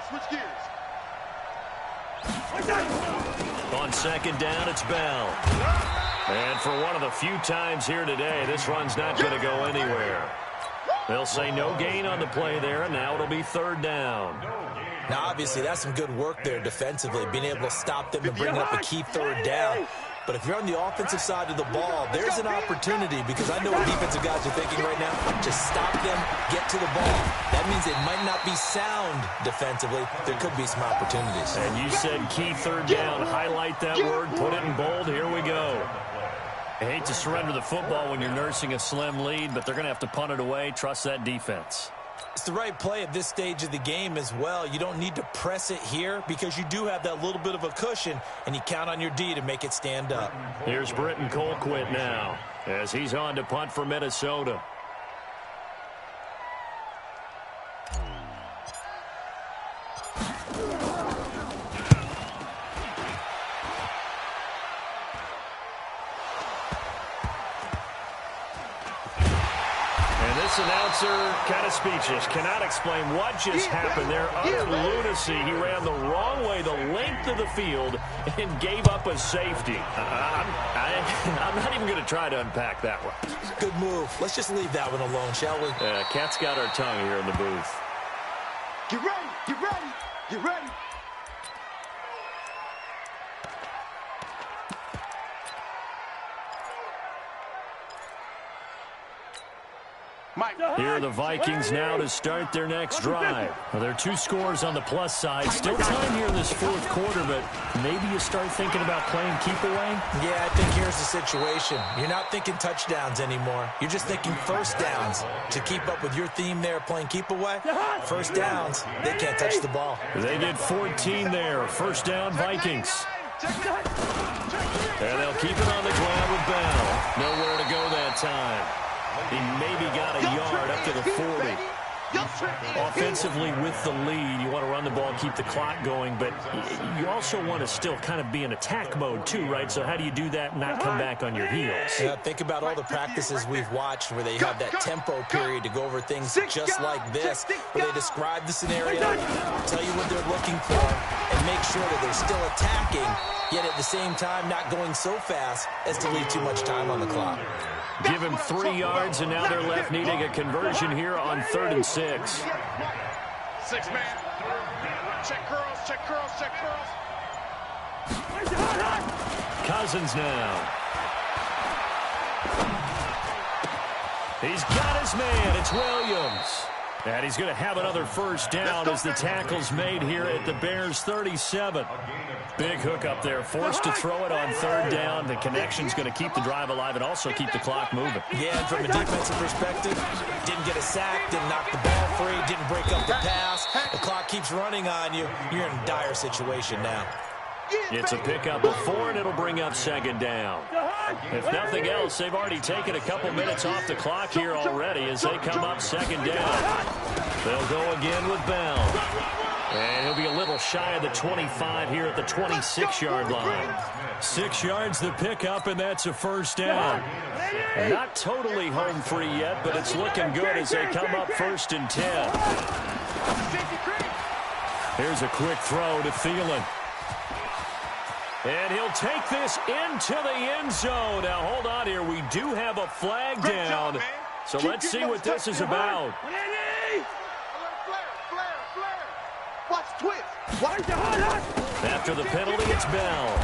Switch gears. On second down, it's Bell. And for one of the few times here today, this run's not going to go anywhere. They'll say no gain on the play there, and now it'll be third down. Now, obviously, that's some good work there defensively, being able to stop them and bring up a key third down. But if you're on the offensive side of the ball, there's an opportunity, because I know what defensive guys are thinking right now. Just stop them, get to the ball. That means it might not be sound defensively. There could be some opportunities. And you said key third down. Highlight that word, put it in bold. Here we go. I hate to surrender the football when you're nursing a slim lead, but they're going to have to punt it away. Trust that defense. It's the right play at this stage of the game as well. You don't need to press it here because you do have that little bit of a cushion, and you count on your D to make it stand up. Here's Britton Colquitt now as he's on to punt for Minnesota. This announcer kind of speechless, cannot explain what just happened there. Utter lunacy. He ran the wrong way, the length of the field, and gave up a safety. I'm not even going to try to unpack that one. Good move. Let's just leave that one alone, shall we? Cat's got our tongue here in the booth. Get ready, get ready, get ready. Here are the Vikings now to start their next drive. Well, there are 2 scores on the plus side. Still time here in this fourth quarter, but maybe you start thinking about playing keep away? Yeah, I think here's the situation. You're not thinking touchdowns anymore. You're just thinking first downs. To keep up with your theme there, playing keep away, first downs, they can't touch the ball. They get 14 there. First down, Vikings. And they'll keep it on the ground with Bell. Nowhere to go that time. He maybe got a yard up to the 40. Offensively with the lead, you want to run the ball, keep the clock going, but you also want to still kind of be in attack mode too, right? So how do you do that and not come back on your heels? Yeah, think about all the practices we've watched where they have that tempo period to go over things just like this, where they describe the scenario, tell you what they're looking for, and make sure that they're still attacking, yet at the same time not going so fast as to leave too much time on the clock. Give him 3 yards, and now they're left needing a conversion here on 3rd and 6. 6 man. Check curls, check curls, check curls. Cousins now. He's got his man. It's Williams. And he's going to have another first down as the tackle's made here at the Bears' 37. Big hook up there, forced to throw it on 3rd down. The connection's going to keep the drive alive and also keep the clock moving. Yeah, and from a defensive perspective, didn't get a sack, didn't knock the ball free, didn't break up the pass. The clock keeps running on you. You're in a dire situation now. It's a pickup of 4, and it'll bring up 2nd down. If nothing else, they've already taken a couple minutes off the clock here already as they come up 2nd down. They'll go again with Bell. And he'll be a little shy of the 25 here at the 26-yard line. 6 yards the pickup, and that's a first down. Not totally home free yet, but it's looking good as they come up 1st and 10. Here's a quick throw to Thielen. And he'll take this into the end zone. Now, hold on here. We do have a flag down. So let's see what this is about. Watch twist. After the penalty, it's Bell.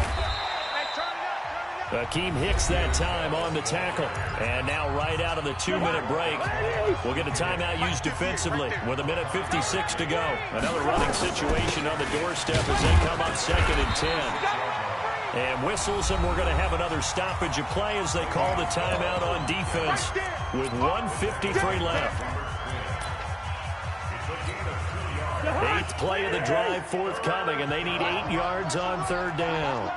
Akeem Hicks that time on the tackle. And now right out of the 2-minute break, we'll get a timeout used defensively with 1:56 to go. Another running situation on the doorstep as they come up 2nd and 10. And whistles, and we're going to have another stoppage of play as they call the timeout on defense with 1:53 left. 8th play of the drive forthcoming, and they need 8 yards on 3rd down.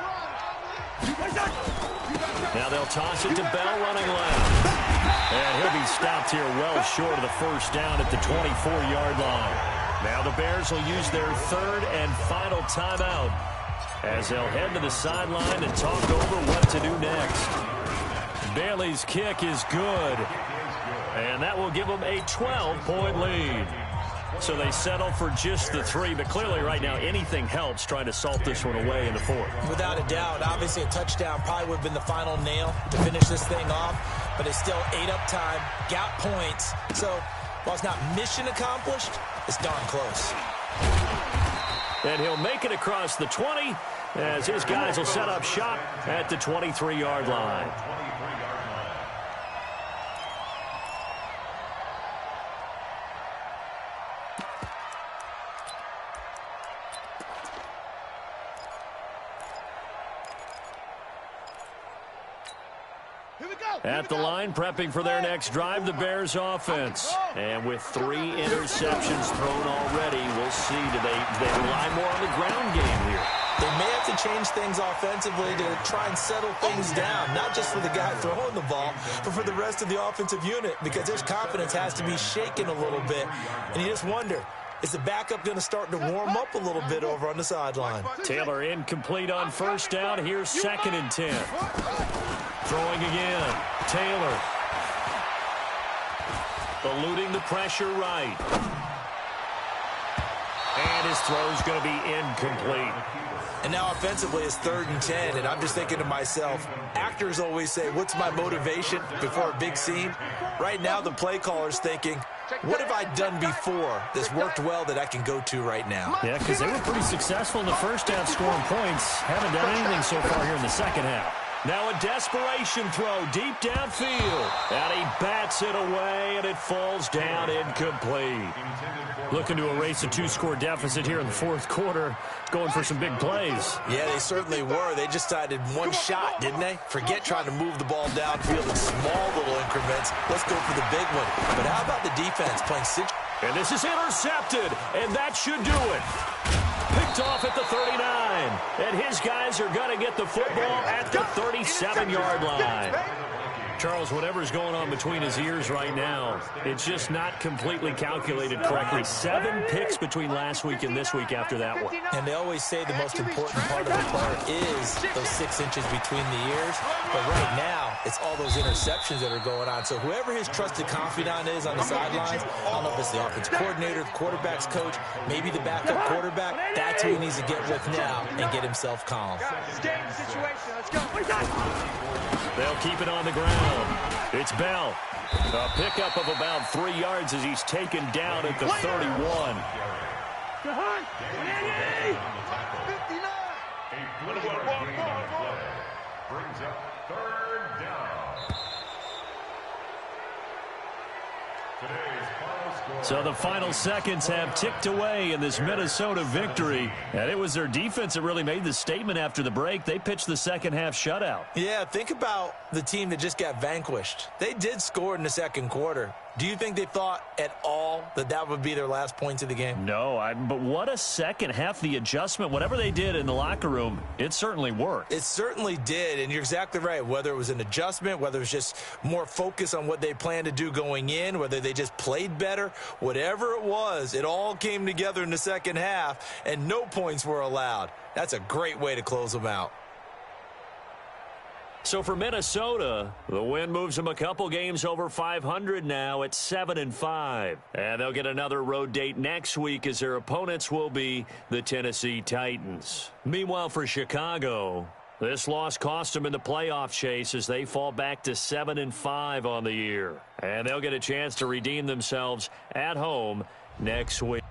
Now they'll toss it to Bell running left. And he'll be stopped here well short of the first down at the 24-yard line. Now the Bears will use their 3rd and final timeout as they'll head to the sideline and talk over what to do next. Bailey's kick is good, and that will give them a 12-point lead. So they settle for just the 3, but clearly right now anything helps trying to salt this one away in the 4th. Without a doubt, obviously a touchdown probably would have been the final nail to finish this thing off, but it's still 8 up time, got points. So while it's not mission accomplished, it's darn close. And he'll make it across the 20 as his guys will set up shop at the 23-yard line. At the line, prepping for their next drive, the Bears offense. And with 3 interceptions thrown already, we'll see. Do they rely more on the ground game here? They may have to change things offensively to try and settle things down, not just for the guy throwing the ball, but for the rest of the offensive unit, because their confidence has to be shaken a little bit. And you just wonder, is the backup going to start to warm up a little bit over on the sideline? Taylor incomplete on first down. Here's 2nd and 10. Throwing again. Taylor. Eluding the pressure right. And his throw's going to be incomplete. And now offensively it's 3rd and 10, and I'm just thinking to myself, actors always say, what's my motivation before a big scene? Right now the play caller's thinking, what have I done before that's worked well that I can go to right now? Yeah, because they were pretty successful in the first half scoring points. Haven't done anything so far here in the second half. Now a desperation throw deep downfield. And he bats it away, and it falls down incomplete. Looking to erase a 2-score deficit here in the 4th quarter. Going for some big plays. Yeah, they certainly were. They just decided one shot, didn't they? Forget trying to move the ball downfield in small little increments. Let's go for the big one. But how about the defense playing situations? And this is intercepted, and that should do it. Picked off at the 39. And his guys are going to get the football at the 37-yard line. Charles, whatever's going on between his ears right now, it's just not completely calculated correctly. 7 picks between last week and this week after that one. And they always say the most important part of a player is those 6 inches between the ears. But right now, it's all those interceptions that are going on. So whoever his trusted confidant is on the sidelines, I don't know if it's the offensive coordinator, the quarterback's coach, maybe the backup quarterback, that's who he needs to get with now and get himself calm. They'll keep it on the ground. It's Bell. A pickup of about 3 yards as he's taken down at the 31. Brings up 3rd down. Today's final score. So the final seconds have ticked away in this Minnesota victory. And it was their defense that really made the statement after the break. They pitched the second half shutout. Yeah, think about the team that just got vanquished. They did score in the 2nd quarter. Do you think they thought at all that that would be their last points of the game? No, but what a second half. The adjustment, whatever they did in the locker room, it certainly worked. It certainly did, and you're exactly right. Whether it was an adjustment, whether it was just more focus on what they planned to do going in, whether they just played better, whatever it was, it all came together in the second half, and no points were allowed. That's a great way to close them out. So for Minnesota, the win moves them a couple games over 500 now at 7-5. And they'll get another road date next week as their opponents will be the Tennessee Titans. Meanwhile, for Chicago, this loss cost them in the playoff chase as they fall back to 7-5 on the year. And they'll get a chance to redeem themselves at home next week.